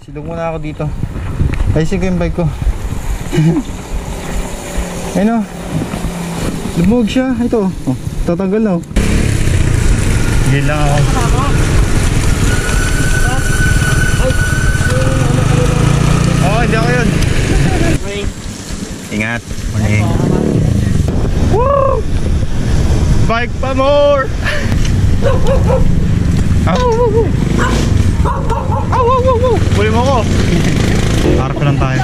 Silong muna ako dito. Ayusin ko yung bike ko. Ayun o. Lumog siya. Ito. Oh, tatanggal na o. Gil lang ako. Oo, hindi ako yun. Ingat. Morning. Woo! Bike pa more! Buli mo ko. Harap lang tayo.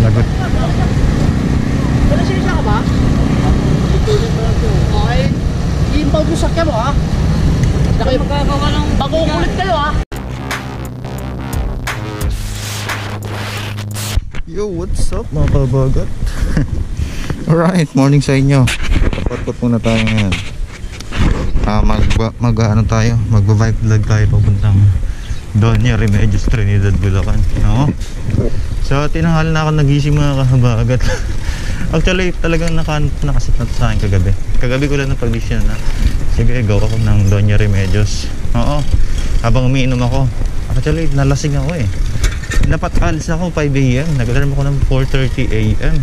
Lagot. Nalasensya ka ba? Okay. I-impound yung sakya mo ha. Magkagawa ng bagong ulit kayo ha. Yo, what's up mga kabagat? Alright, morning sa inyo. Patkot muna tayo ngayon. Magba-bike vlog tayo papuntang Doña Remedios, Trinidad, Bulacan. No? So, tinanghal na ako nagising mga kabagat. Actually, talagang nakasit na sa akin kagabi. Kagabi ko lang napag-decision na sige, go ako ng Doña Remedios. Oo, habang umiinom ako. Actually, nalasing ako eh. Dapat alis ako 5 AM. Nag-alarm ako ng 4:30 AM.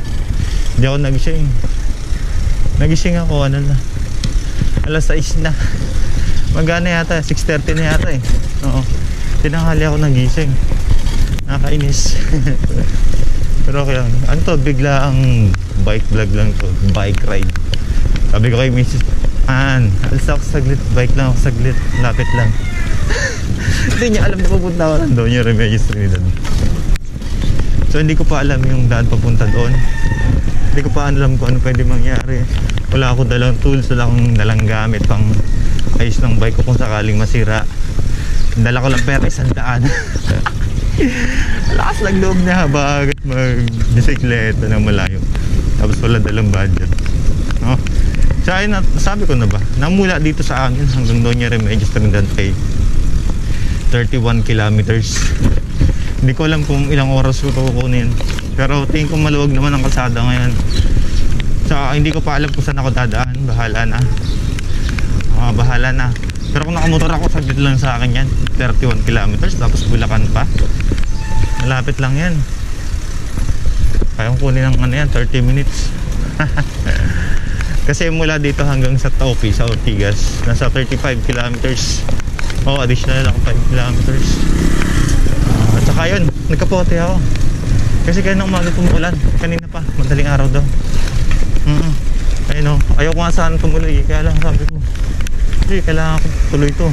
Hindi ako nagising. Nagising ako, ano na, alas 6 na. Magana yata, 6:30 na yata eh. Oo, tinanghali ako nagising. Nakainis. Pero okay lang. Ano to, bigla ang bike vlog lang to. Bike ride. Sabi ko kay Mrs. Alis ako saglit. Bike lang ako saglit. Lapit lang. Hindi niya alam na pupunta ako ng Doña Remedios, Trinidad. So hindi ko pa alam yung daan papunta doon. Hindi ko pa alam kung ano pwede mangyari. Wala akong dalang tools. Wala akong dalang gamit pang ayos ng bike ko kung sakaling masira. Dala ko lang pera 100. Lakas lang loob niya bakit mag-bisikleta ng malayo. Tapos wala dalang budget. No? So ayun, sabi ko na ba, namula dito sa amin hanggang Doña Remedios, Trinidad ay 31 kilometers. Hindi ko alam kung ilang oras ko ito kukunin. Pero tingin ko maluwag naman ang kalsada ngayon. So hindi ko pa alam kung saan ako dadaan. Bahala na. Bahala na. Pero kung nakamotor ako, saglit lang sa akin yan. 31 kilometers, tapos Bulacan pa. Malapit lang yan. Kaya kung kunin ng ano yan, 30 minutes. Kasi mula dito hanggang sa Taupi, sa Ortigas, nasa 35 kilometers. Additional lang 5 kilometers. At saka yun, nagkapote ako. Kasi kaya nang umaga tumuulan. Kanina pa, madaling araw daw. Ayun o, ayaw ko nga saan tumuloy. Kaya lang sabi ko, hindi, kailangan ko tuloy to.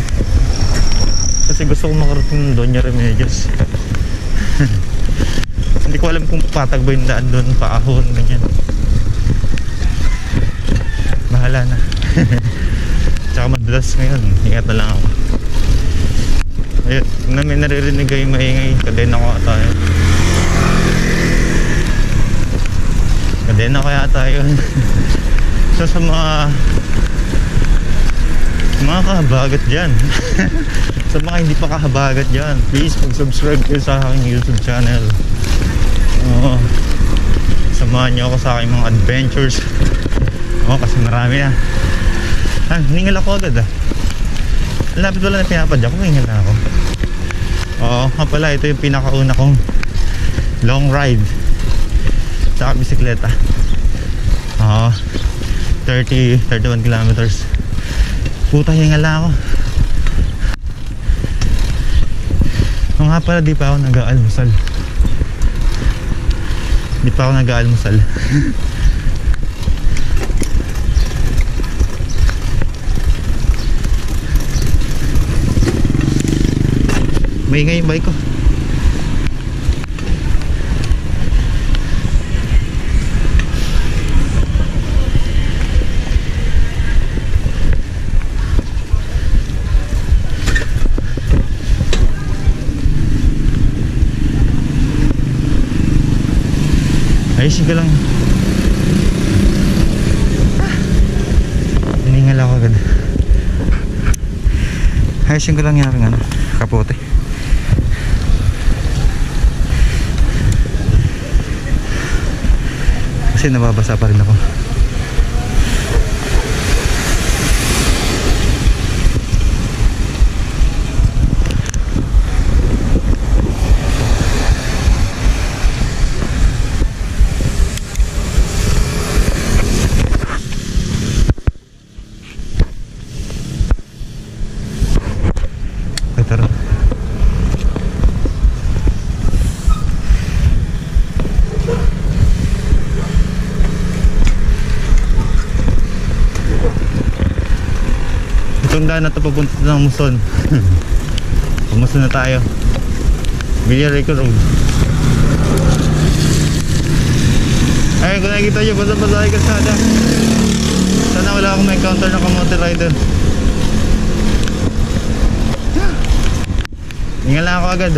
Kasi gusto ko makarating ng Doña Remedios. Hindi ko alam kung patag ba yung daan doon, paahon, ganyan. Bahala na. Tsaka madulas ngayon, ingat na lang ako. Ayun, na may naririnig kayo maingay. Kadena ko ata yun. Kadena ko yata yun. So sa mga kahabagat dyan, sa mga hindi pa kahabagat dyan, please mag-subscribe kayo sa aking YouTube channel. Samahan nyo ako sa aking mga adventures. Kasi marami na. Hiningal ako agad lapit wala na pinapadya ko, hiningal na ako. Pala, ito yung pinakauna kong long ride sa bisikleta. 31 kilometers. Puta, hingal na ako. Nga pala, di pa ako nag-aalmusal. May nga yung bike ko. Ayusin ko lang. Hiningal ako agad. Ayusin ko lang yung kapote. Kasi nababasa pa rin ako. itong daan na ito papunta ng Muson. Muson na tayo. Villarico Road. Ayun, kung nakikita nyo, basa-basa ay kalsada. Sana wala akong may encounter na kamote rider. Hingal lang ako agad.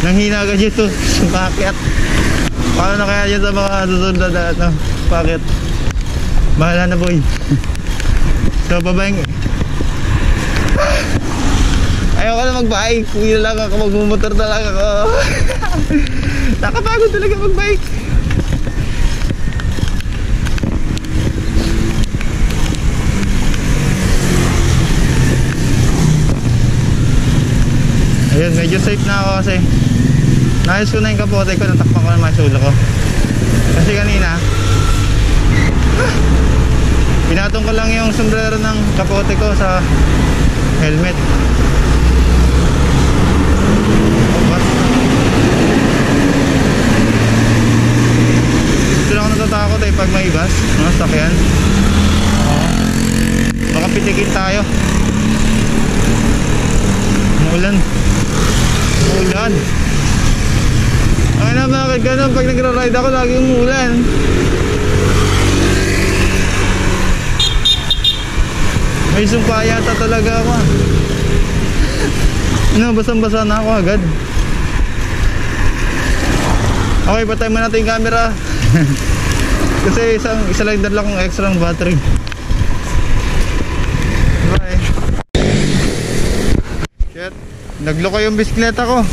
Nanghina agad dito. Paket. Paano na kaya dyan sa mga susunod na paket? Bahala na boy. So babayang ayaw ka na mag-bike. Hindi lang ako, magmumotor talaga ako. Nakapagod talaga mag-bike. Ayun, medyo safe na ako kasi naayos ko na yung kapote ko, natakpan ko na mga sulo ko. Kasi kanina pinatong ko lang yung sombrero ng kapote ko sa helmet. Dito lang ako natatakot eh pag may bus, sakyan. Baka pitikin tayo. Umuulan. Ay na, bakit ganun? Pag nagra-ride ako lagi umuulan. May sumpa yata talaga ako. Basang-basa na ako agad. Okay, patay mo natin yung camera. Kasi isa lang dala kong extra ng battery. Bye. Shit, nagloko yung bisikleta ko.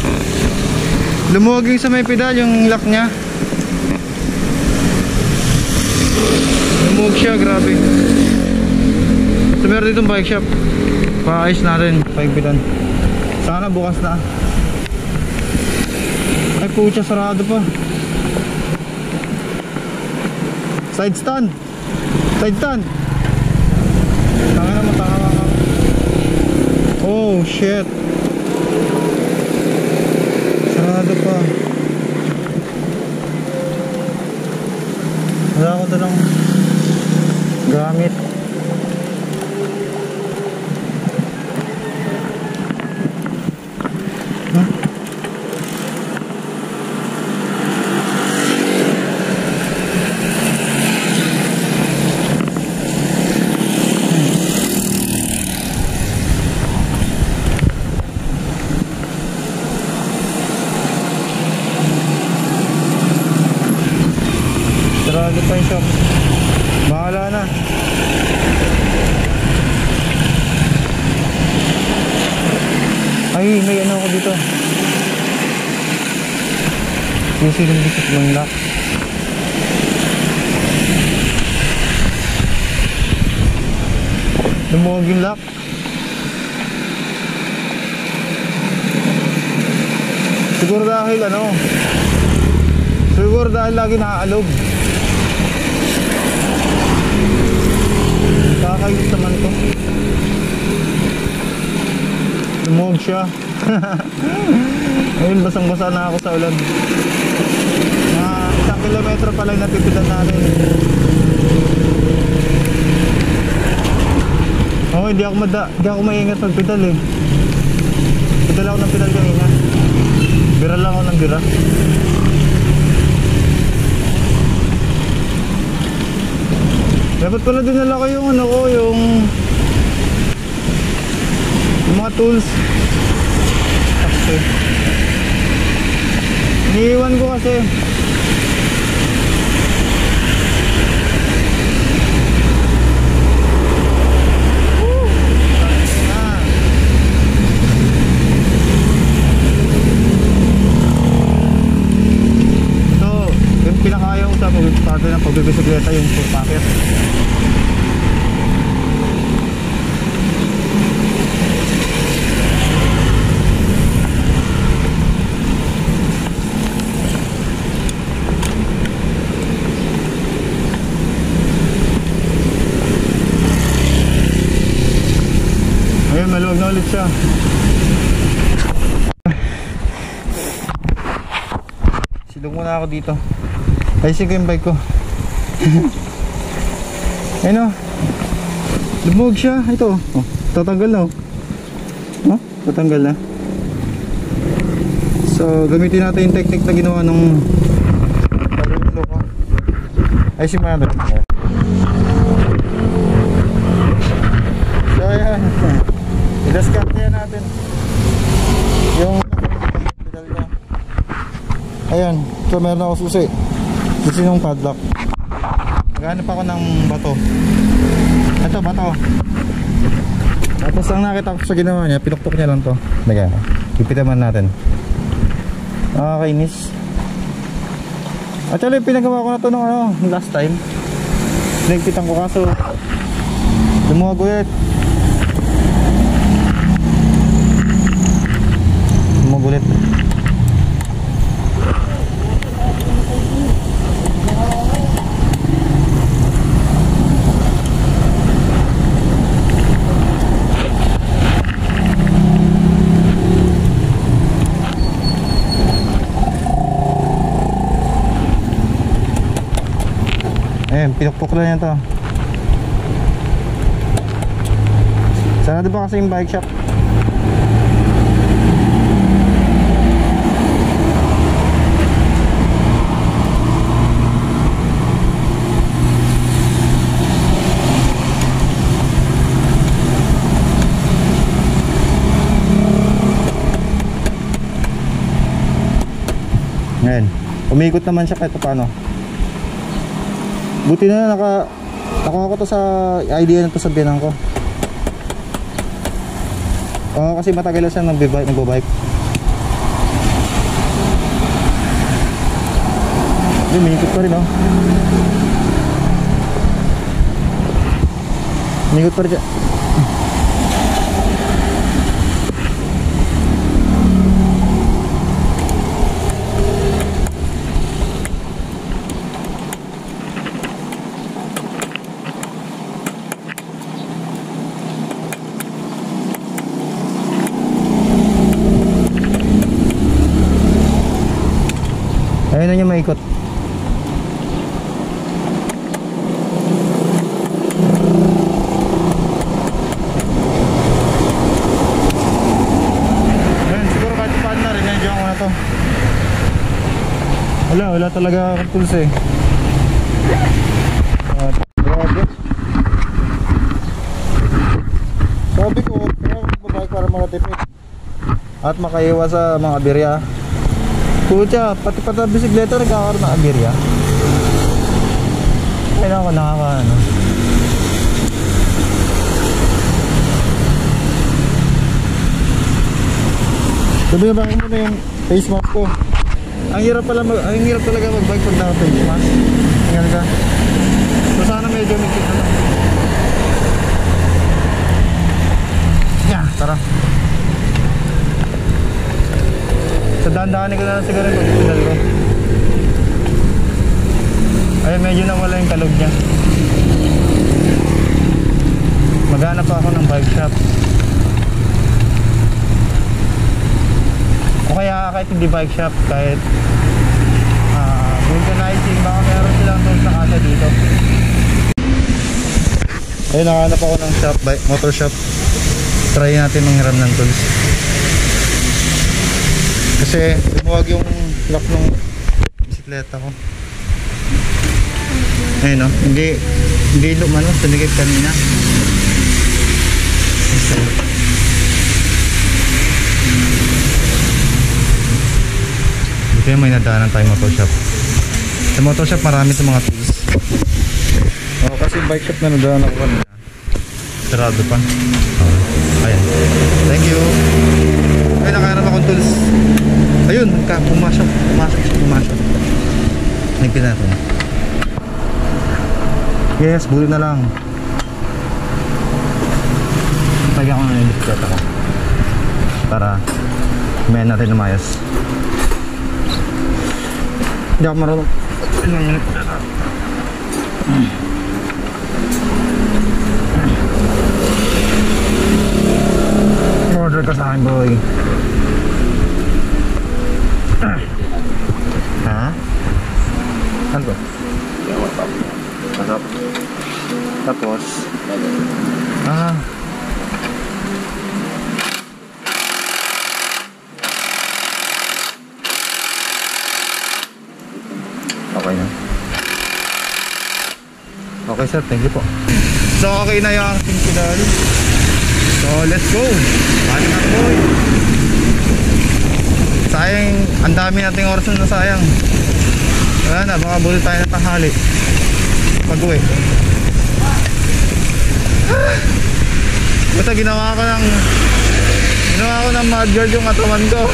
Lumuwag yung sa may pedal, yung lock nya. Lumuwag siya, grabe. So meron ditong bike shop. Paayos natin, paipitan. Sana bukas na. Ay pucha, sarado pa. Side stand. Side stand. Tanga na, matanga ka. Oh shit. Sarado pa. Wala ko dalang gamit. Sarado pa yung shop. Bahala na. Ay, may ano ako dito. Susi ng dikit ng lock. Lumuwag yung lock. Siguro dahil lagi nakaalog. Kakayot naman to. Lumuwag siya. Ngayon basang-basa na ako sa ulan. Mga 1 kilometro pa lang napipitan natin. Hindi ako maingat magpedal eh. Pedal ako ng pedal kanina. Bira lang ako ng bira. Dapat pala dinala ko yung yung mga tools. Kasi iniiwan ko kasi. Pinakayaw ko sa pag-start ng pagbibisikleta yung full packet. Ayun, maluwag na ulit siya. Silog muna ako dito. Ayusin ko yung bike ko. Ayun o. Lumog siya. Ito. Oh. Tatanggal na oh. Huh? Tatanggal na. So gamitin natin yung technique na ginawa nung ay si Mother. So ayan, i-discard natin yung pedal niya. Ayan, so meron ako susi ng padlock. Naghanap ako ng bato. Ito bato. Tapos ang nakita ko sa ginawa niya, pinuktok niya lang to. Nagaya, ipitaman natin. Nakakainis. Actually pinagawa ko na to nung last time. Pinagpitan ko kaso lumuwag ulit. Lumuwag ulit. Ayan, pinukpok lang yan to. Sana diba kasi yung bike shop? Ayan, umikot naman siya kahit paano. Buti na nakuha ko to sa idea na to sa biyanan ko. Kasi matagal na siya nagbabike. Umikot pa rin oh. Umikot pa rin siya. Ayun na niya maikot. Ayun, siguro kahit paano na rin, nandiyan ko na to. Wala talaga akong tools eh. Grabe. Sabi ko, kaya magbabike para makatipid at makaiwas sa mga aberya. Pucha, pati bisikleta nagkakaroon ng aberya. Kailangan ko nakakaano. Sabi nga bakit muna yung face mask ko. Ang hirap talaga mag-bike pag naka-face mask. Tingnan ka. So sana medyo mikit na lang. Yeah, tara. So dahan-dahanin ko na lang siguro yung pag-pedal ko. Ay medyo nawala yung kalog niya. Maghanap pa ako ng bike shop. O kaya kahit hindi bike shop, kahit vulcanizing, baka meron silang tools na kasa dito. Ayun, nakahanap ako ng shop, motor shop. Try natin manghiram ng tools. Kasi lumuwag yung lock ng bisikleta ko. Ayun o, hindi lumano, sumigit kanina. Kaya may nadaanan tayong motor shop. Sa motor shop marami itong mga tools. Kasi bike shop na nadaanan ako kanina, sarado pa. Ayan, thank you. Ay, nakaharap akong tools. Ayun, pumasok. Nagpin natin. Yes, buti na lang. Tagyan ko na yung bisikleta ko para kumain natin na mayos. Hindi ako marunong. Order ka sa akin, boy. Ha? Ano ba? Masap. Tapos Okay sir, thank you po. So okay na yung aking pedal. So let's go. Balik na boy. Sayang, ang dami nating oras na sayang. Wala na, baka bulit tayo ng tanghali pag-uwi. Basta ginawa ko ng mudguard yung katawan ko.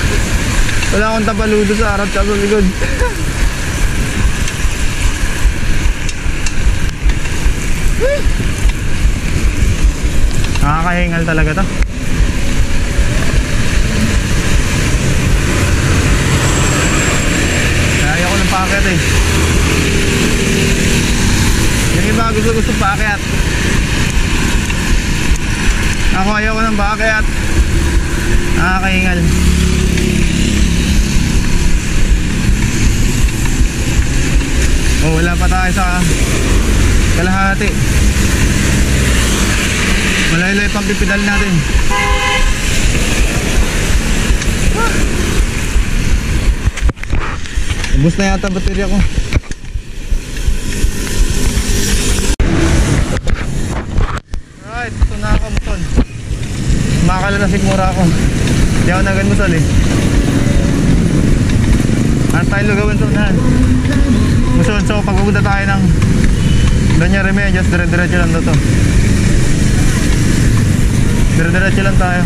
Wala akong tapaludo sa harap at sa likod. Nakakahingal talaga to. Ayaw ko ng packet eh. Yung iba gusto packet. Ako ayaw ko ng packet. Nakakahingal. Oh, wala pa tayo sa kalahati. Malaylay pang pipidal natin. Ubus na yata baterya ko. Alright, ito na ako muton. Makakala na sigmura ako. Hindi ako naganmusal eh. Ano tayo lugawin ito na? Muson, so pagpupunta tayo ng Doña Remedios, dire-diretso lang to. Dire-diretso lang tayo.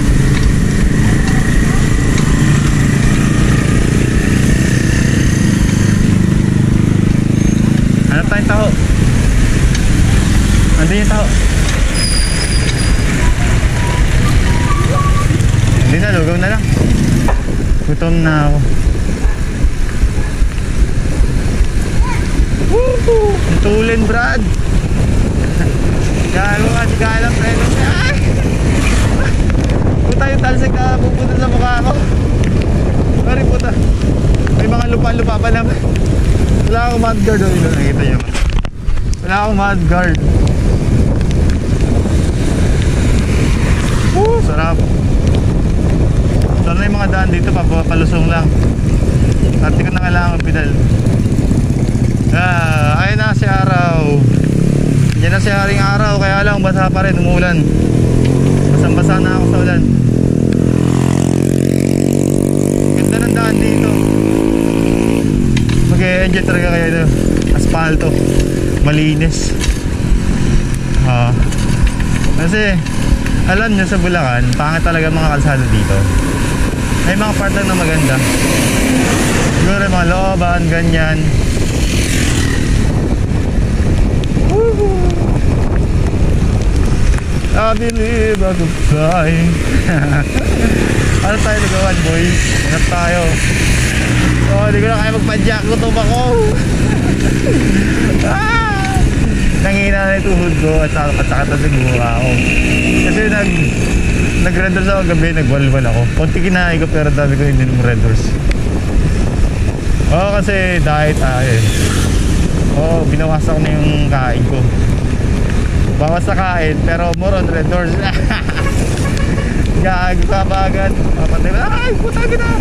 Hanap tayong taho. Andun yung taho. Hindi na, lugaw na lang. Gutom na ako. Woohoo! Tulin, Brad. Gago ka, si Kaya lang preno siya. Puta yung talsik na pupunta sa mukha ko. Sorry puta. May mga lupa-lupa pa naman. Wala akong mudguard. Oh, nakikita nyo. Wala akong mudguard. Sarap. Sana yung mga daan dito palusong lang. At di ko na kailangan pedal. Ayun na si araw. Diyan na si haring araw. Kaya lang basa pa rin, umuulan. Basang-basa na ako sa ulan. Ganda ng daan dito. Mag-e-enjoy talaga kayo ito. Asfalto. Malinis. Kasi alam nyo sa Bulacan, pangit talaga mga kalsada dito. May mga part lang na maganda. Siguro mga looban, ganyan. I believe I could fly. Ano tayo lugawan, boys? Ingat tayo. Oh, hindi ko na kaya magpadyak. Gutom ako. Nangina na yung tuhod ko at sakit na siguro ako. Kasi nag-renders ako gabi, nagwalwal ako. Konti kinain ko pero dami ko hindi ng renders. Oo, kasi diet eh. Oo, binawasan ko na yung kain ko. Bawas sa kain, pero more on renders. Gago ka ba agad? Papatay mo, ay, putang ina!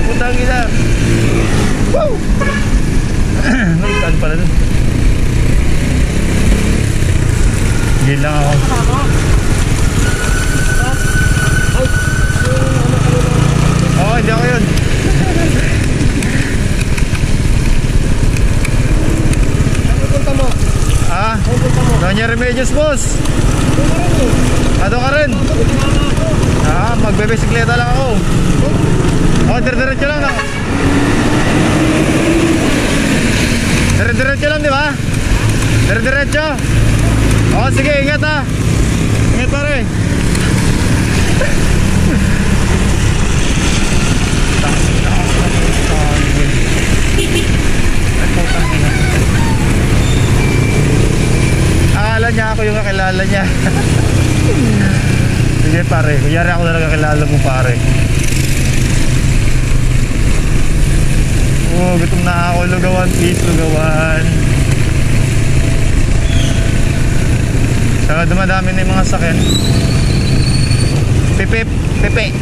Putang ina! Woo! Naitaan pala dun. Gil lang ako. Oo, hindi ako yun. Ano punta mo? Doña Remedios, boss. Ato ka rin. Magbe-bisikleta lang ako. Dire-diretso lang ako. Dire-diretso lang, di ba? Dire-diretso. Sige, ingat ha. Ingat pare. Akala niya ako yung kakilala niya. Sige pare, kunyari ako talaga kakilala mo pare. Gutom na ako. Lugawan please, lugawan. Saka dumadami na yung mga sakyan. Pipip, pipi.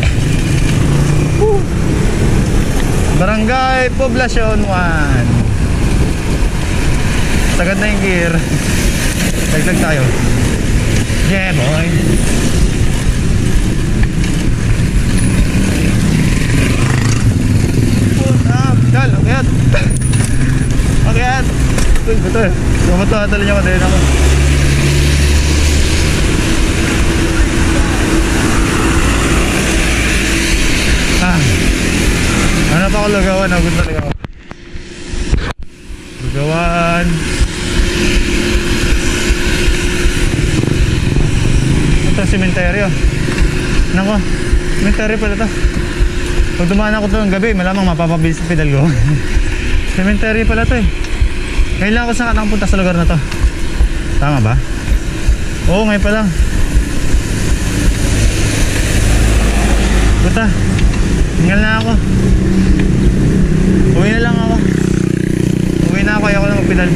Barangay Poblacion 1. Sagad na yung gear. Dagdag tayo. Yeah boy. Dal, akyat. Akyat. Betul. Betul talinya pada nama. Ano pa ako lugawan? Agad na lugawan. Lugawan. Ito sementeryo. Nako, sementeryo pala ito. Pag dumaan ako ito ng gabi, malamang mapapabilis ang pedal ko. Cemetery pala ito eh. Ngayon lang ako saan nakapunta sa lugar na to. Tama ba? Oo, ngayon pa lang. Buta, hingal na ako. Uwi na lang ako. Uwi na ako, ayaw ko na magpedal.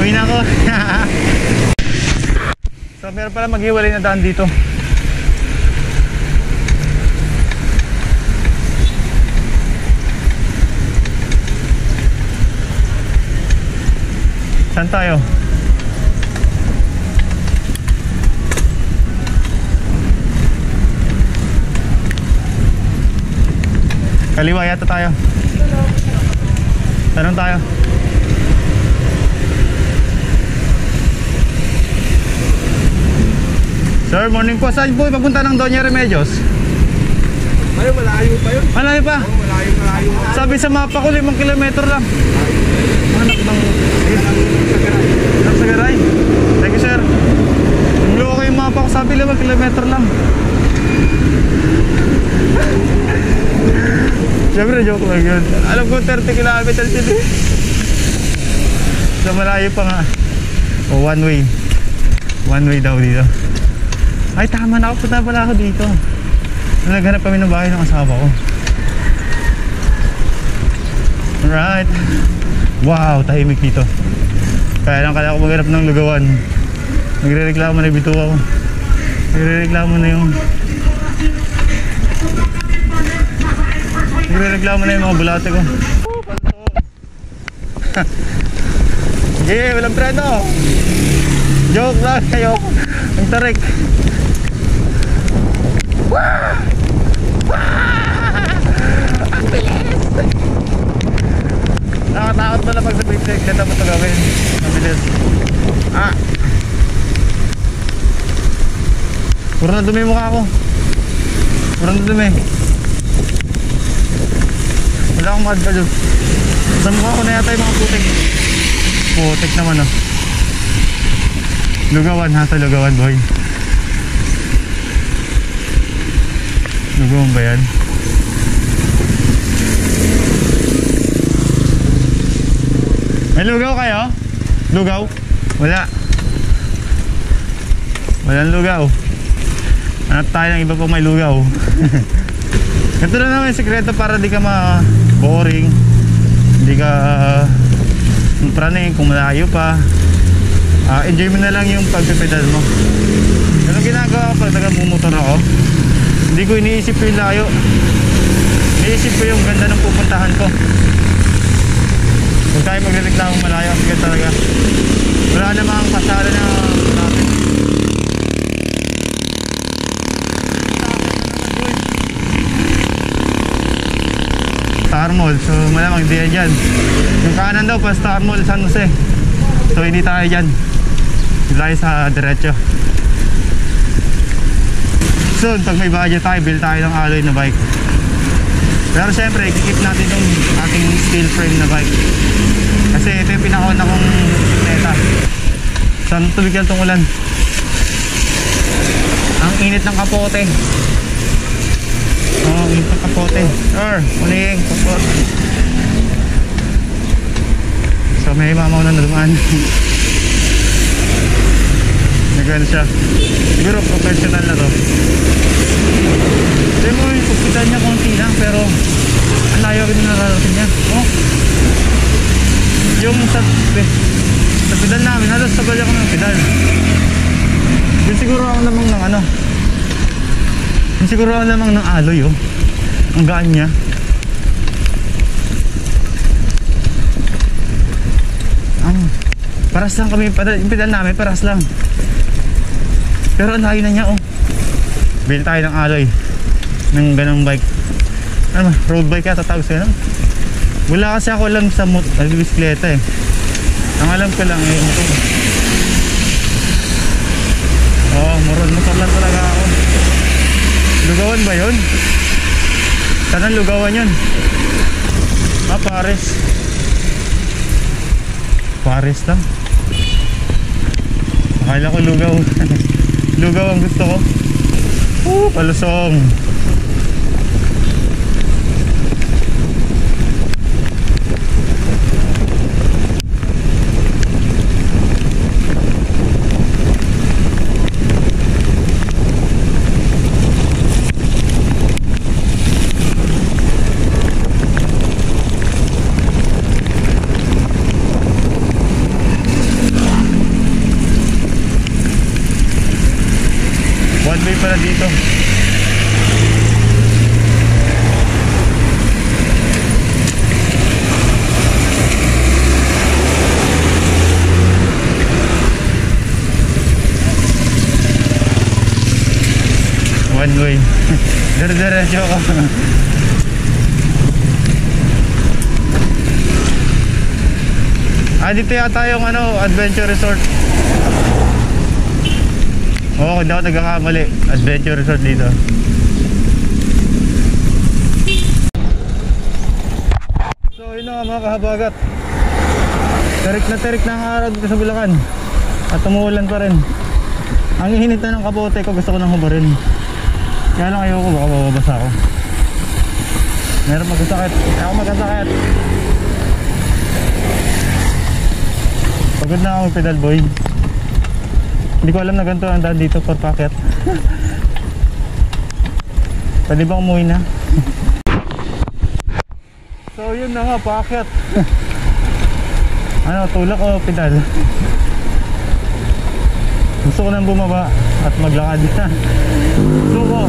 Uwi na ako. So meron pala maghiwalay na daan dito. Saan tayo? Kaliwa yata tayo. Tanong tayo. Sir, morning po. Saan po papunta ng Doña Remedios? Ay, malayo pa yun. Malayo pa? Oo, malayo. Sabi sa mapa ko 5 kilometro lang. Anak ng Sagaray. Thank you sir. Niloko yung mapa ko, sabi 5 kilometro lang. Siyempre joke lang yun. Alam ko 30 kilometers yun eh. So malayo pa nga. O one way. One way daw dito. Ay tama na ako, punta pala ako dito. Naghanap kami ng bahay ng asawa ko. Alright. Wow, tahimik dito. Kaya lang kaya ako maghanap ng lugawan. Nagre-reklamo na yung bituwa ko. Nagre-reklamo na yung mga bulate ko. Yeah, walang preno. Joke lang kayo. Ang tarik. Ang bilis. Nakatakot mo na pag nag-break. Ganda mo ito gawin. Ang bilis. Puro na dumi yung mukha ko. Puro na dumi. Wala akong mahad ka dyan. Sa mukha ko na yata yung mga putik. Putik naman oh. Lugawan ha, sa lugawan boy. Lugawan ba yan? May lugaw kayo? Lugaw? Wala. Walang lugaw. Hanap tayo ng iba pang may lugaw. Ito na naman yung sekreto para di ka ma-boring. Hindi ka praning kung malayo pa. Enjoy mo na lang yung pagpipedal mo. Ano ginagawa ko pag nagmumotor ako? Hindi ko iniisip yung layo. Iniisip ko yung ganda ng pupuntahan ko. Kung tayo magrereklamo malayo, sige talaga. Wala namang pasada na natin. Star Mall, so malamang hindi yan dyan. Yung kanan daw pa Star Mall San Jose. So hindi tayo dyan. Hindi tayo sa diretso. Soon, pag may budget tayo, build tayo ng alloy na bike. Pero syempre, ikikip natin yung ating steel frame na bike. Kasi ito yung pinakauna kong bisikleta. Saan tubig yan itong ulan? Ang init ng kapote. Oh, ang init ng kapote. Sir, muling kapote. So may mamaw na nadumaan. Nagano siya. Siguro professional na to. Hindi mo yung pagkita niya konti lang, pero ang layo rin na nararating niya. Oh. Yung sa pedal namin, halos sabay ako ng pedal. Yung siguro ako namang ng ano. Yung siguro ako namang ng alloy oh. Ang gaan niya. Paras lang kami, yung pedal namin, paras lang. Pero ang layo na niya, oh. Bili tayo ng alloy ng ganang bike. Ano, road bike yata tawag sa'yo, no? Wala kasi ako alam sa bisikleta eh. Ang alam ko lang eh, motor. Oh, motor lang talaga ako. Lugawan ba yun? Saan ang lugawan yun? Ah, Paris. Paris lang. Akala ko lugaw. Lugaw ang gusto ko. Palusong. One way pala dito. One way. Dire-diretso ako. Dito yata yung Adventure Resort. Oo, hindi ako nagkakamali. Adventure Resort dito. So yun na mga kahabagat. Terik na ang araw dito sa Bulacan. At umuulan pa rin. Ang ihinit na ng kapote ko, gusto ko nang hubarin. Kaya lang ayoko, baka mababasa ako. Meron magkasakit. Ako magkasakit. Pagod na ako pedal boy. Hindi ko alam na ganito ang daan dito for packet. Pwede ba umuwi na? So yun na nga, packet. Tulak o pedal? Gusto ko nang bumaba at maglakad na. Suko.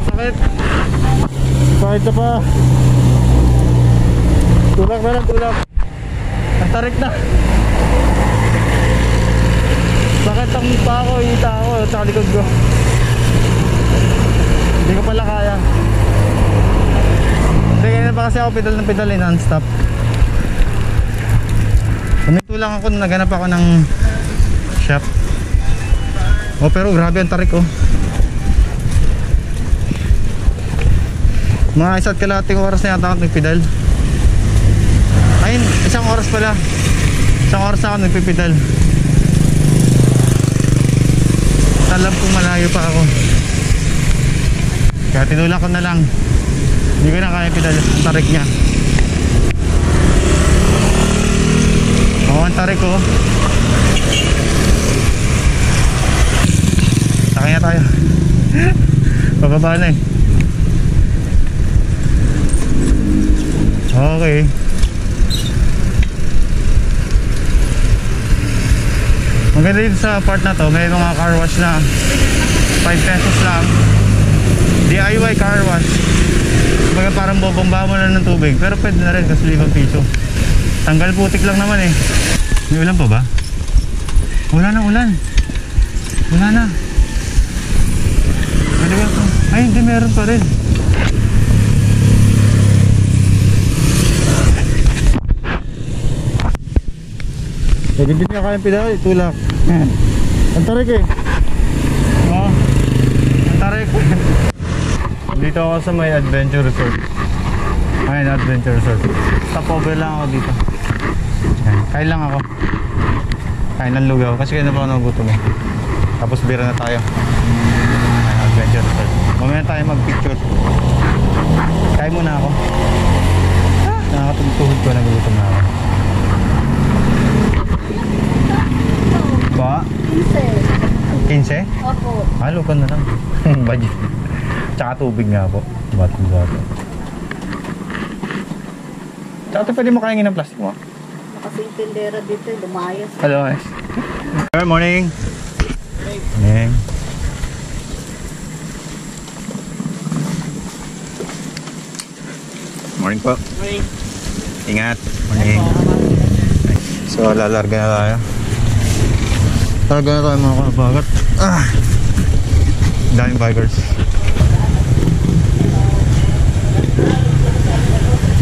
Sakit. Sakit na pa. Tulak na lang, tulak. Ang tarik na. Sakit ang pa ako, hita ako sa likod ko. Hindi ko pala kaya. Hindi, ganyan pa kasi ako pedal ng pedal non-stop. Umito lang ako nung naghanap ako ng shop. Oh, pero grabe ang tarik, oh. Mga isa't kalahating oras na yata ako nagpedal. Ayun, isang oras pala. Isang oras na ako nagpipedal. Alam kong malayo pa ako. Kaya tinulak ko na lang. Hindi ko na kaya pedal. Ang tarik niya. Oo, ang tarik ko. Sakay na tayo. Bababa na eh. Okay. Maganda dito sa part na to, may mga car wash na 5 pesos lang. DIY car wash. Kumbaga parang bobomba mo lang ng tubig, pero pwede na rin kasi 5 piso. Tanggal putik lang naman eh. May ulan pa ba? Wala na ulan. Wala na. Pwede ba ito? Ay hindi, meron pa rin. Pwede din nga kayang pedal, itulak. Ang tarik eh. Oo. Ang tarik. Dito ako sa may Adventure Resort. Ayun, Adventure Resort. Stopover lang ako dito. Ayan, kain lang ako. Kain ng lugaw kasi kaya na pa ako nagutom eh. Tapos bira na tayo. Ayun, Adventure Resort. Mamaya tayo mag-picture. Kain muna ako. Nakakatugtuhod ko, nagutom na ako. Ba? 15? 15? Opo. Halo ka na lang. Budget. Tsaka tubig nga po. Bato-bato. Tsaka ito pwede makahingin ng plastic mo. Nakasing tindera dito, lumayas. Hello guys. Good morning. Morning. Morning po. Ingat. Morning. So, lalarga na tayo. Larga na tayo mga kabagat. Daming bikers.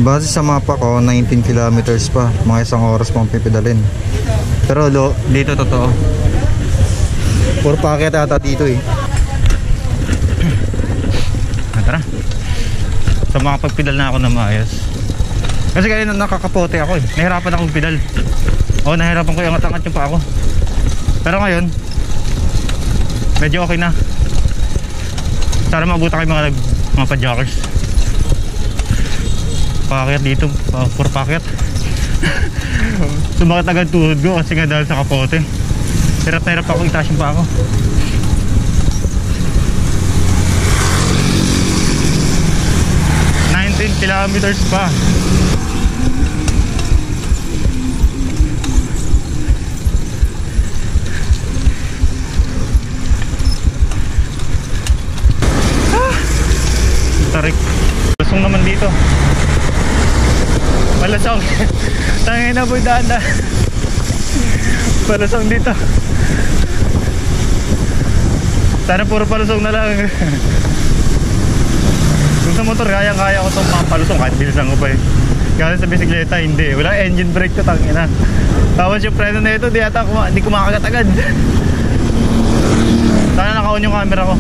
Base sa mapa ko, 19 kilometers pa. Mga isang oras pang pipidalin. Pero dito totoo. Puro packet ata dito eh. Tara. So makapagpidal na ako na maayos. Kasi kaya nakakapote ako eh. Nahirapan akong pidal. Nahirapan ko yung angat-angat yung pa ako. Pero ngayon, medyo okay na. Sana mabuta kayo mga pa-joggers. Packet dito, puro packet. Sumakit agad tuhod ko kasi nga dahil sa kapote. Hirap na hirap ako itaas yung pa ako. Kilometers pa. Tarik. Lasong naman dito. Malasong. Tangin na po daan. Palasong dito. Sana puro palusong na lang. Kung sa motor, kaya ko itong palusong kahit bilisan ko pa eh. Kasi sa bisikleta, hindi. Wala engine brake to, tangina. Tapos yung preno na ito, di kumakagat agad. Sana naka-on yung camera ko.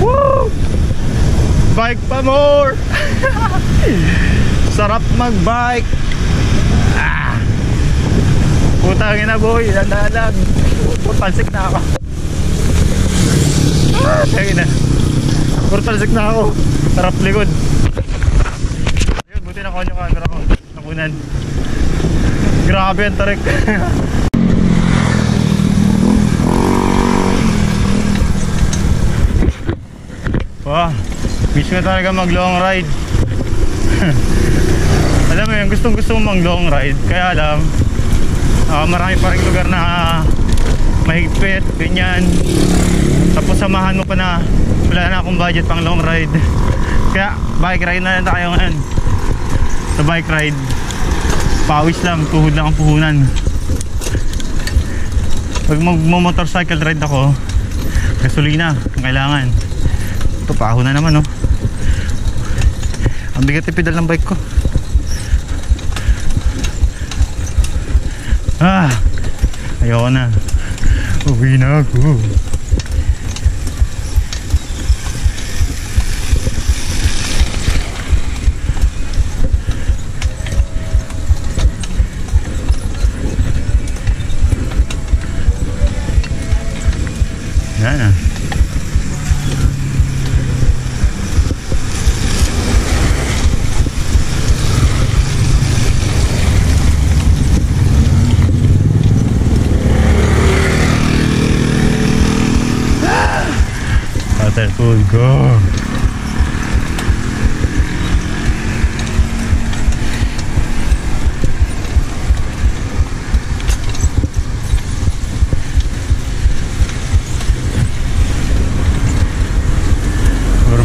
Woo! Bike pa more! Sarap mag-bike! Putangin na boy, dandahan. Putansik na ako. Sige na. Purtalsik na ako. Sarap likod. Ayun, buti na yung camera ko. Nakunan. Grabe ang tarik. Wow, wish ko talaga mag long ride. Alam mo yun, gustong mag long ride. Kaya alam, marami pa rin lugar na mahigpit, ganyan. Tapos samahan mo pa na wala na akong budget pang long ride. Kaya bike ride na lang tayo ngayon. Sa bike ride, pawis lang, tuhod lang ang puhunan. Pag mag-motorcycle ride ako, gasolina ang kailangan. Ito, paho na naman, oh. Ang bigat yung pedal ng bike ko. Ayoko na. Uwi na ako. Yan na. Waterfall, go!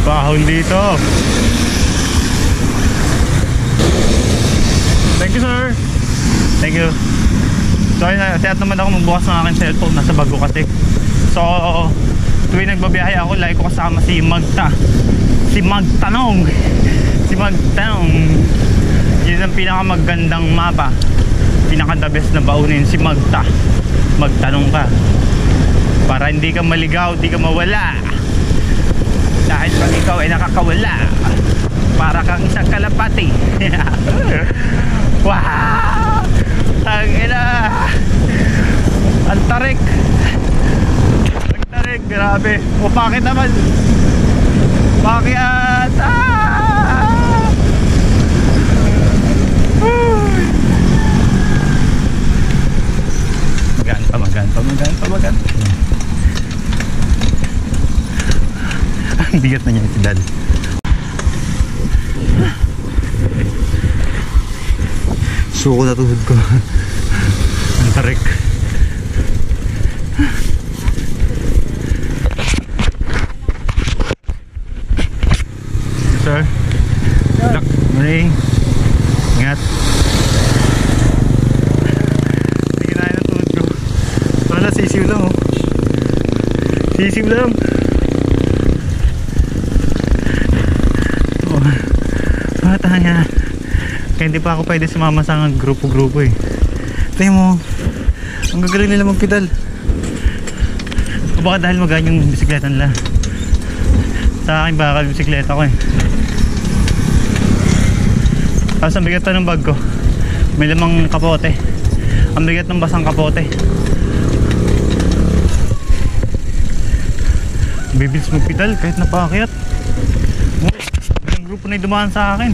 Pahon dito. Thank you, sir. Thank you. So ayun, naman ako magbukas ng aking cellphone. Nasa bag ko kasi. So tuwing nagbabiyahe ako, lagi ko kasama si Magtanong. Yun ang pinakamagandang mapa. Pinaka the best na baunin si Magtanong ka. Para hindi ka maligaw, hindi ka mawala. Dahil pag ikaw ay nakakawala, para kang isang kalapati. Wow! Tangina! Ang tarik! Ang tarik, grabe. O bakit naman? Bakit? Magaan pa. Ang bigat na niya yung pedal. Suko na tuhod ko. Ang tarik. Ingat. Hindi kinain ang tuhod ko. Wala, sisiw lang oh. Sisiw lang. Oh. Bata niya. Kaya hindi pa ako pwede sumama sa grupo-grupo eh. Tingnan mo. Ang gagaling nila magpedal. O baka dahil magaan yung bisikleta nila. Sa akin bakal bisikleta ko eh. Tapos ang bigat pa ng bag ko. May lamang kapote. Ang bigat ng basang kapote. Bibilis magpedal kahit napaakyat. Ang grupo na yung dumaan sa akin.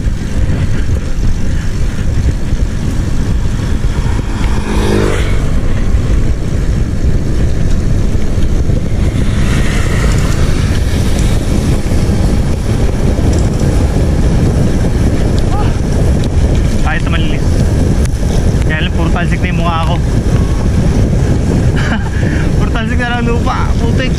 Kahit sa malilis. Kaya lang puro talsik na yung mukha ako. Puro talsik na lang lupa. Putik.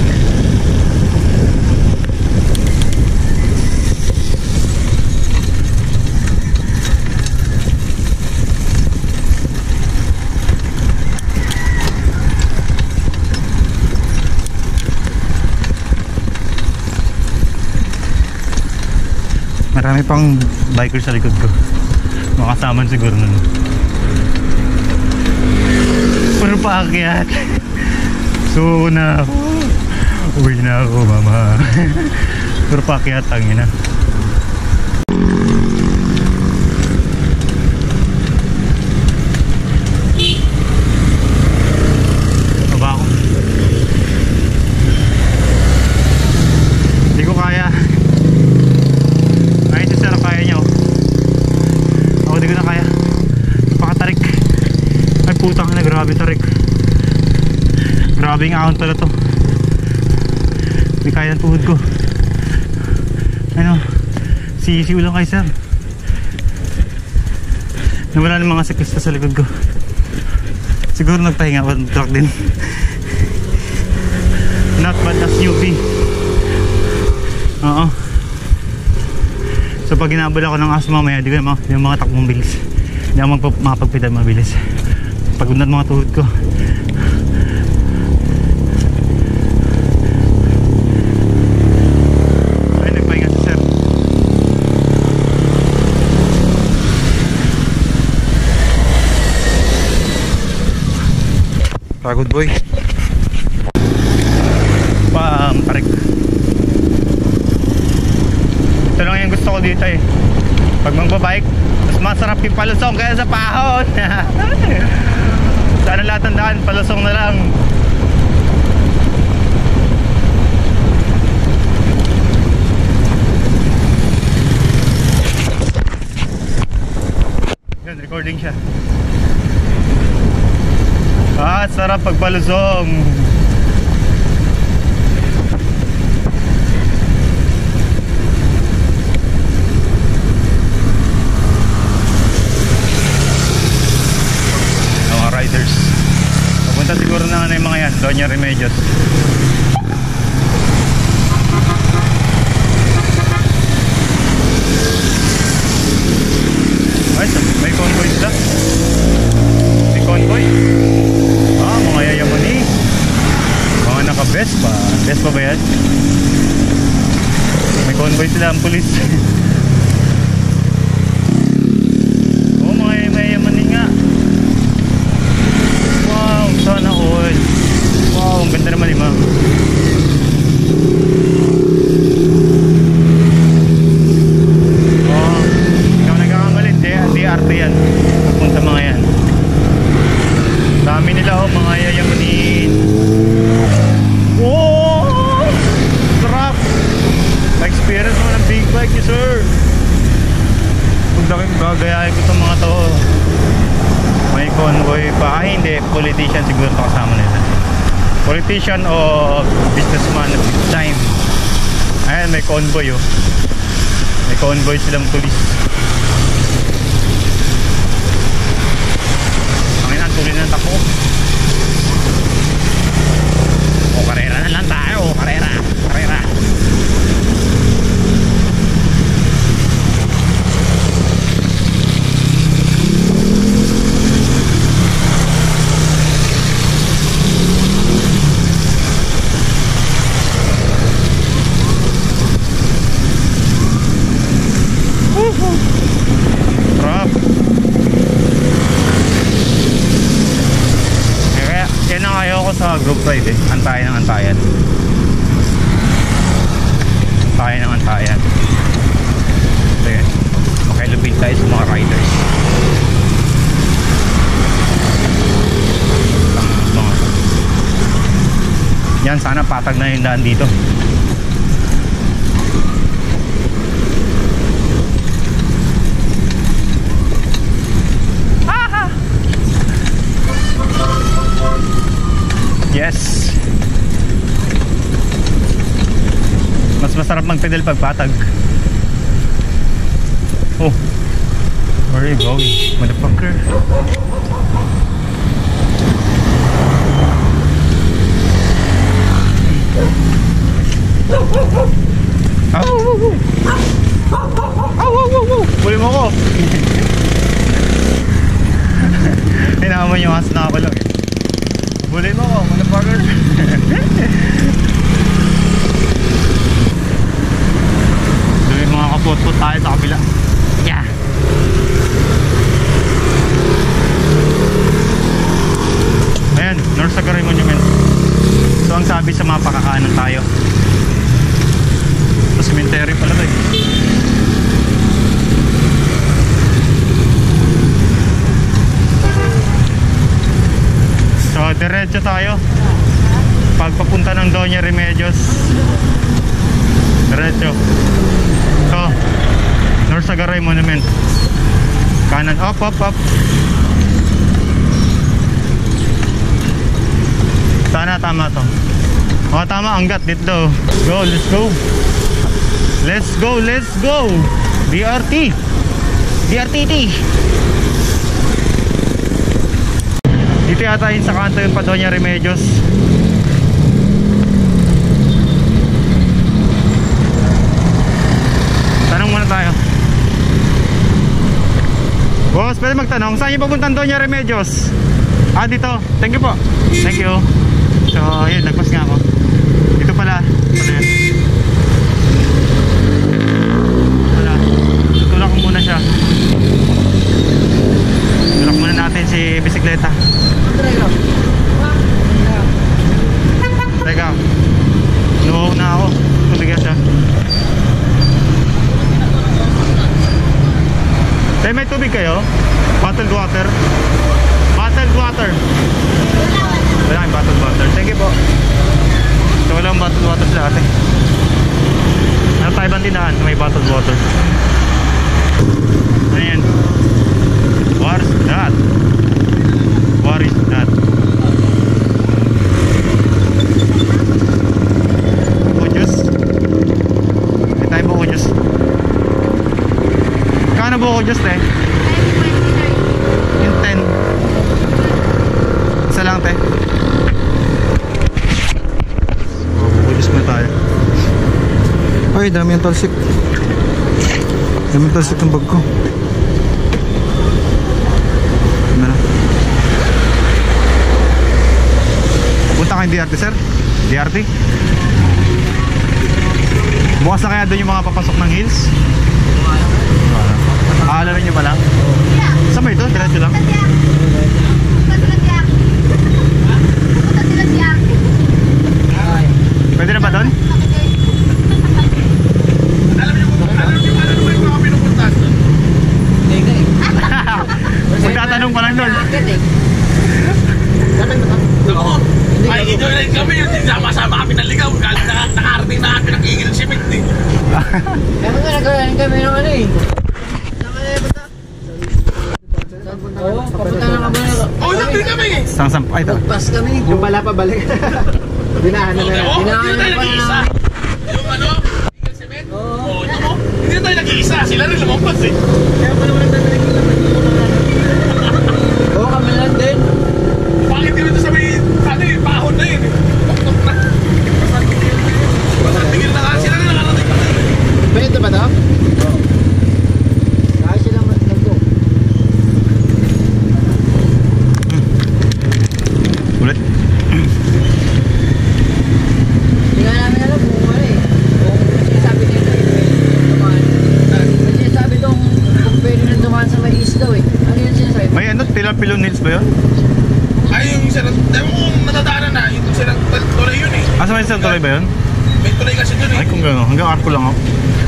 Marami pang biker sa likod ko. Makasaman siguro nun. Puro paakyat. So na ako. Uwi na ako mama. Puro paakyat ang ina. Baba ako. Hindi ko kaya. Kaya nyo. Ako di ko na kaya. Napakatarik. Ay putang na, grabe tarik. Grabe yung ahon pala to. Hindi kaya ang tuhod ko. Ano, sisiw lang kay sir. Nawala ng mga siklista sa likod ko. Siguro nagpahinga ako ng truck din. Not bad as UV. Oo. So pag ginabal ako ng aso mamaya, di ko yung mga takbong bilis. Hindi ako makapagpedal mabilis. Pag unat mga tuhod ko. Ay, nagpahinga si sir. Pagod boy. Parik. Ito lang yung gusto ko dito eh. Pag magbabike, mas masarap yung palusong kaya sa pahon. Sana lahat ng daan, palusong na lang. Yan, recording siya. Sarap pag palusong. Riders. Papunta siguro na yung mga yan, Doña Remedios. Ay, may convoy sila. May convoy. Mga yayamani. Mga naka-Vespa. Vespa ba yan? May convoy sila ang pulis. Mga yayamani nga. Sana all. Wow, ang ganda naman ma'am. Oh, ikaw nagkakamali. DRT yan. Punta mga yan. Dami nila oh, mga yayamanin. Oh! Sarap! Na-experience mo ng big bike ni sir. Huwag gagayahin ko itong mga to. May convoy pa. Ay hindi, politician siguro ito kasama nila. Politician o businessman at this time. Ayan, may convoy oh. May convoy silang pulis. Ang ina, tuloy na ng takbo. O karera na lang tayo. Karera. Karera. pwede. Antayan ng antayan. Antayan ng antayan. So yun. Makialubin tayo sa mga riders. Yan, sana patag na yung daan dito. Yes. Mas masarap magpedal pag patag. Oh, where are you going, motherfucker? Huli mo ko. Hinaman yung aso na ako lang. Huli mo ko, motherfucker. Dumi mga kapot-pot tayo sa kabila. Yeah. Ayan, North Sagaray Monument. So ang sabi sa mapa, kakaanan tayo. Ito cemetery pala to eh. So diretso tayo pagpapunta ng Doña Remedios. Diretso. So North Sagaray Monument. Kanan, up. Sana tama to. O tama, anggat dito. Go, let's go. Let's go. DRTT. Dito yata yun sa kanto yung pa Doña Remedios. Tanong muna tayo. Boss, pwede magtanong, saan yung papuntang Doña Remedios? Ah, dito. Thank you po. Thank you. So, ayun, nagpas nga ako. Dito pala. Yan. Wala. Tutulak ko muna siya. Tutulak muna natin si bisikleta. Teka. Nuho na ako. Tuligan siya. Tay, may tubig kayo? Bottled water? Bottled water. Wala yung bottled water. Thank you po. So walang bottled water sa atin. Ano tayo bang tindahan? May bottled water. Ayan. What is that? What is that? Buko juice? May tayo buko juice. Kano buko juice te? Yung 10. Isa lang te. Buko muna tayo. Ay, dami yung talsik. Dami yung talsik ng bag ko. Ano na? Punta kayong DRT sir? DRT? Bukas na kaya doon yung mga papasok ng hills? Aalamin nyo ba lang? Saan ba ito? Diretso lang? Pwede na ba doon? Alam niyo ba yung mga pinupuntahan doon? Magtatanong pa lang doon. Oo. Ay, ito rin kami. Sama-sama kami naligaw. Nakarating na kami ng igil ng simit eh. Kaya nga nagkaroon kami ng ano eh. Oo, papunta na kami. Oo, nandun kami eh. Ay, ito. Pas kami. Yung pala pabalik. Binahan na na. Hindi na tayo nag-iisa. Yung ano, igil simit. Oo, ito mo. Hindi na tayo nag-iisa. Sila rin lumampas eh. Kaya pa naman nagdadalik ko naman. Oo, kami lang din. Bakit dito sa may, ano eh, pahon na yun eh. Tok-tok na. Tigil na nga. Sila rin nakarating kami. Pwede ba ito? Oo. Kaya silang nagdo. Ulit. Hindi nga namin alam kung ano eh. Kung sinasabi nila eh, pwede nang dumaan. Kasi sinasabi doon kung pwede nang dumaan sa may east daw eh. Ano yun sinasabi? May ano, Pilon Hills ba yun? Ay, yung sila, ewan ko kung natadaanan na, ito sila, Nasa may isang tuloy ba yun? May tuloy kasi dun Ay eh. kung gano'n, hanggang arko lang ako.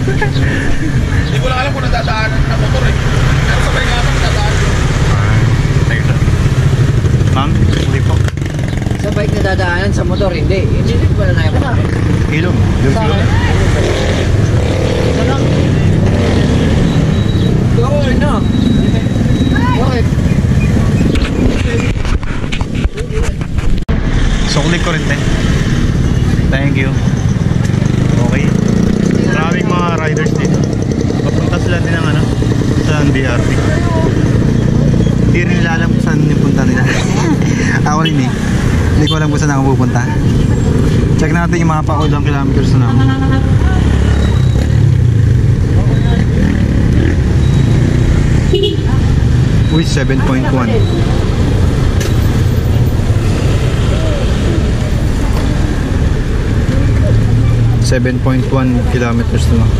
Hindi ko lang alam kung nadadaan na motor eh. Pero sabay nga naman nadadaan. Thank you. Ma'am, hindi po. Sa bike na dadaanan, sa motor, hindi. Hindi rin pala na yung motor. Ilog. Ilog. Ito lang. Doon, no? Bakit? Sukli ko rin, te. Thank you. Okay. Maraming mga riders dito. Papunta sila din ng ano, sa DRT. Hindi rin nila alam kung saan yung punta nila. Ako rin eh. Hindi ko alam kung saan ako pupunta. Check natin yung mapa ko, ilang kilometers na ako. Uy, 7.1. 7.1 kilometers na lang.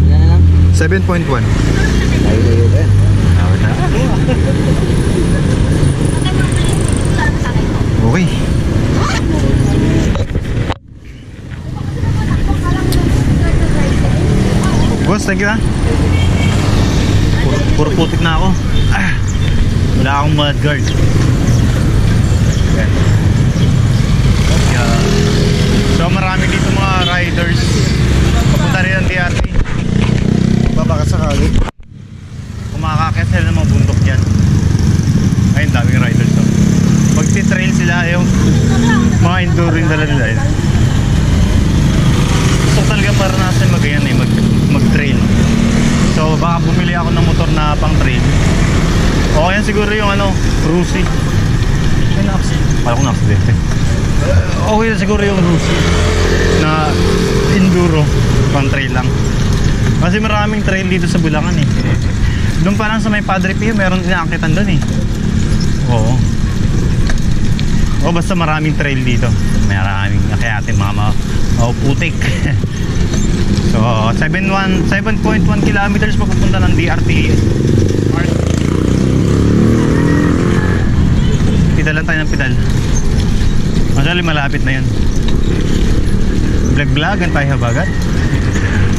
Yan na lang. 7.1. Layo-layo ba yan? Okay. Boss, thank you ha. Puro putik na ako. Wala akong mudguard. Yan. Yeah. So marami dito mga riders. Papunta rin ang DRT. Babaka sakali. Kumakakit sila ng mga bundok dyan. Ayun, daming riders to. Magti-trail sila yung mga enduro yung dala nila. Gusto ko talaga maranasan mag-ayan eh, mag-trail. So baka bumili ako ng motor na pang trail. O yan siguro yung ano, Rusi. Ay, parang ko na-accident eh. Okay na siguro yung Rusi na enduro pang trail lang. Kasi maraming trail dito sa Bulacan eh. Doon pa lang sa may Padre Pio meron inaakitan doon eh. Oo. O basta maraming trail dito. Maraming akayatin mga putik. So 7.1 kilometers papunta ng DRT. Pidalan tayo ng pidal. Actually malapit na yun. Vlog-vlogan tayo habagat.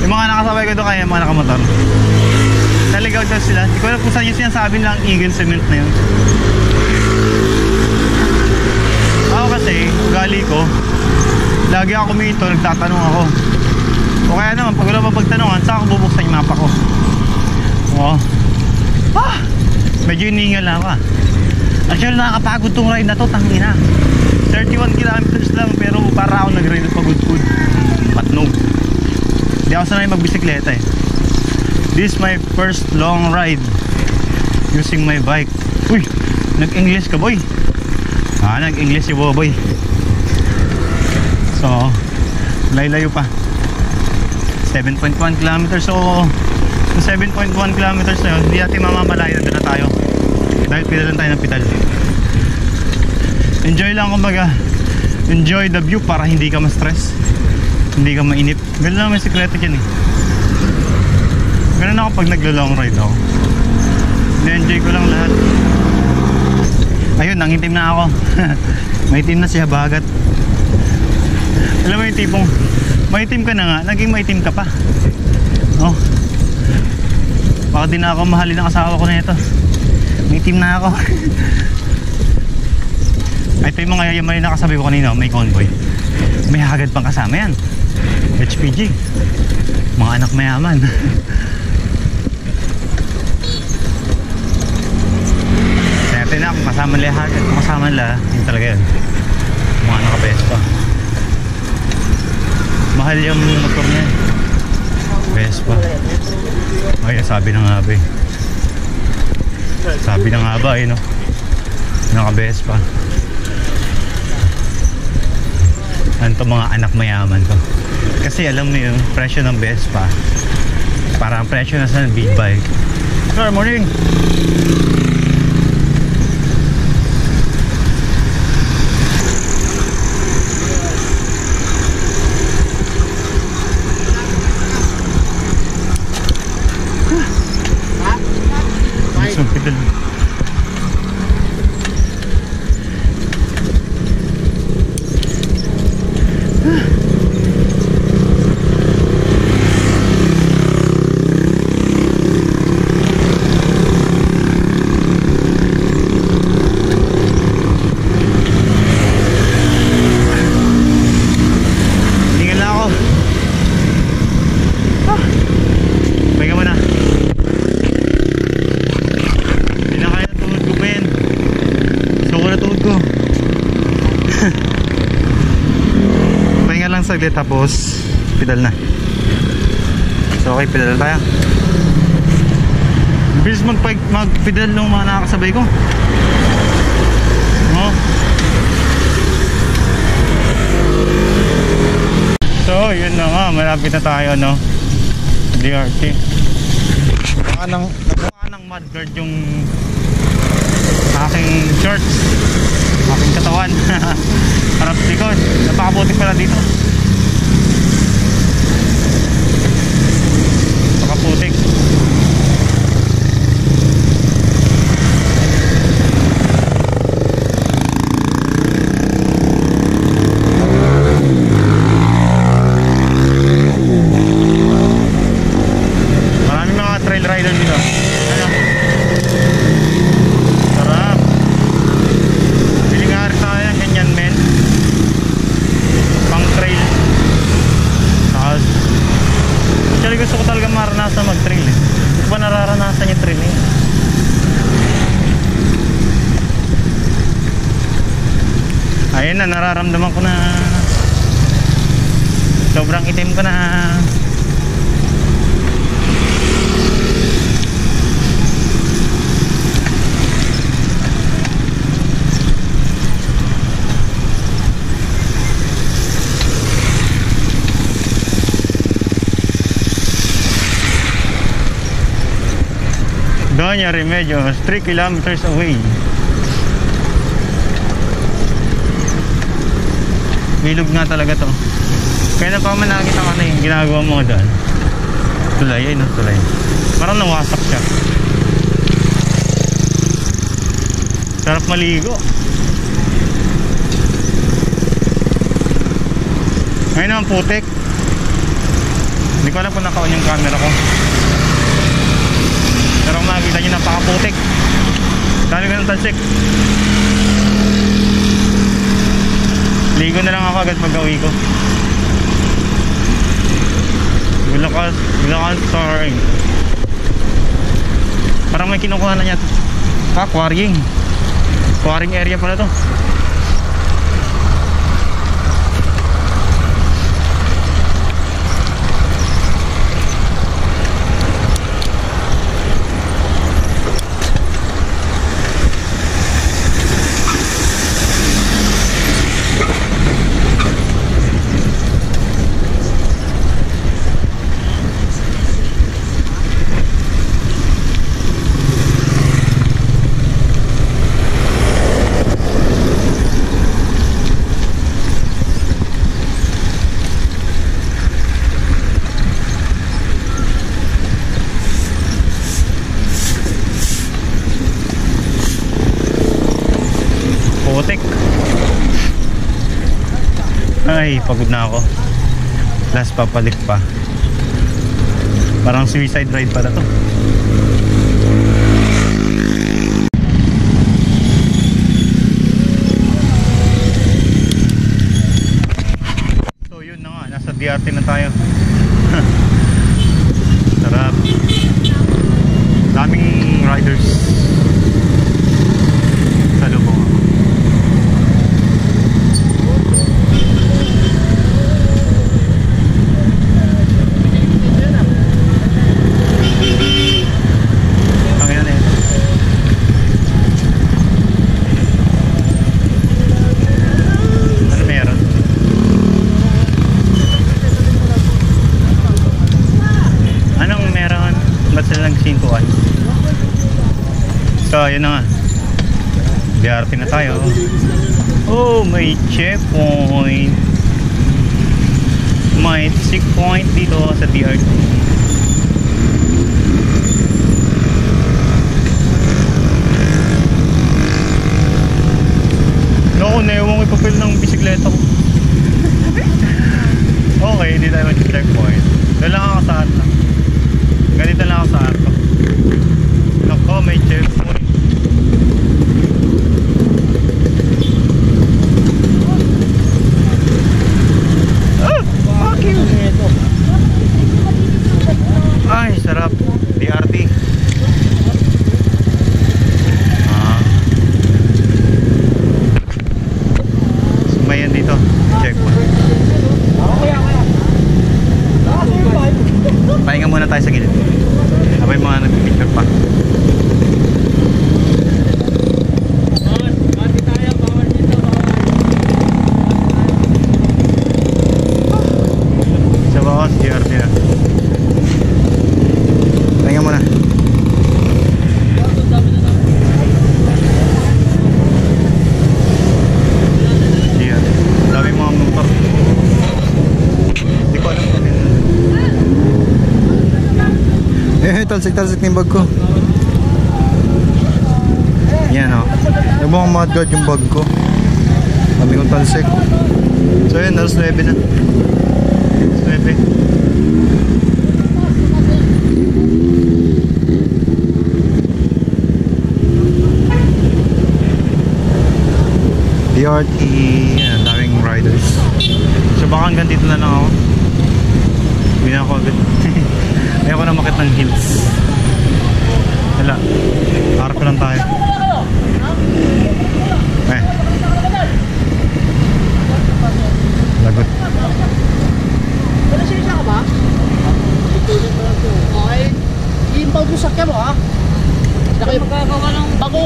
Yung mga nakasabay ko doon kaya mga nakamotor. Naligaw daw sila. Hindi ko alam kung saan yung sinasabi lang Eagle Cement na yun. Ako kasi, ugali ko, lagi ako kumito, nagtatanong ako. O kaya naman, pag wala pa pagtanungan, saan ako bubuksan yung mapa ko? Oo. Medyo iningal ako ah. Actually, nakakapagod tong ride na to, tangina. 31 kilometers lang, pero para ako nag-ride pagod-good. Matnog. Hindi ako sanay magbisikleta eh. This is my first long ride using my bike. Uy, nag-English ka boy. Nag-English si Boboy. So, layo pa. 7.1 kilometers. So, yung 7.1 kilometers na yun, hindi natin mamamalayan na tayo. Dahil pidalan tayo ng pidal. Enjoy lang kumbaga. Enjoy the view para hindi ka ma-stress. Hindi ka mainip. Ganun lang may sikleta dyan eh. Ganun ako pag naglo-long ride ako. Na-enjoy ko lang lahat. Ayun, nangitim na ako. Maitim na siya bagat. Alam mo yung tipong maitim ka na nga, naging maitim ka pa. Oh. Baka di na ako mahalin ng asawa ko na ito. Maitim na ako. Ito yung mga yayamanin na kasabi ko kanina, may convoy. May hagad pang kasama yan. HPG. Mga anak mayaman. Siyempre na, kung kasama nila hagad, kung kasama nila, yun talaga yun. Mga naka-Vespa. Mahal yung motor niya. Vespa. Ay, sabi na nga ba eh. Sabi na nga ba eh, no? Naka-Vespa. Ano to, mga anak mayaman to. Kasi alam mo yung presyo ng Vespa, parang presyo na sa big bike. Sir, morning! Isang pedal. saglit tapos pedal na. So okay, pedal tayo. Bilis mag-pedal ng mga nakakasabay ko. Oh. So yun na nga, malapit na tayo, no? DRT. Nakuha ng mudguard yung aking shorts, aking katawan. Harap likod, napakabuti pala dito. Napakaputik. Maraming mga trail rider dito. Ano? Sarap. Bili nga rin tayo ng ganyan, men. Pang trail. Tapos actually gusto ko talaga maranasan mag trail eh. Hindi ko pa nararanasan yung trail eh. Ayun na, nararamdaman ko na sobrang itim ko na. Doña Remedios, 3 kilometers away. Ilog nga talaga to. Kaya na pa man nakikita ka na yung ginagawa mo doon. Tulay, ayun, tulay. Parang nawasak siya. Sarap maligo. Ngayon naman putik. Hindi ko alam kung naka-on yung camera ko. Pero kung makikita nyo, napakaputik. Dami ko ng talsik. Ligo na lang ako agad pag-uwi ko. Bulacan Soaring. Parang may kinukuha na niya. Quarrying. Quarrying area pala to. Ay, pagod na ako. Last papalik pa. Parang suicide ride pala to. So yun na nga, nasa DRT na tayo. Sarap. Daming riders sa lubong. So yun na nga, DRT na tayo. Oh, may checkpoint. May checkpoint dito sa DRT. Naku, naiwan ko yung papel ng bisikleta ko. Okay, hindi tayo mag-checkpoint. Doon lang ako sa Arto. Ganito lang ako sa Arto. Naku, may checkpoint. Ay, sarap. DRT. Sumayan dito. Checkpoint. talsik-talsik na yung bag ko. Yan o. Huwag mo akong mudguard yung bag ko. Sabi kong talsik. So yun, alas 9 na. Alas 9. DRT, yan, daming riders. So baka hanggang dito na lang ako. Hindi na ako agad. Ayaw ko na makit ng hills. Wala. Harap ko lang tayo. Lagot. Lisensya ka ba? Okay. I-impound mo sakya mo ha. Saka magkakawa ng bago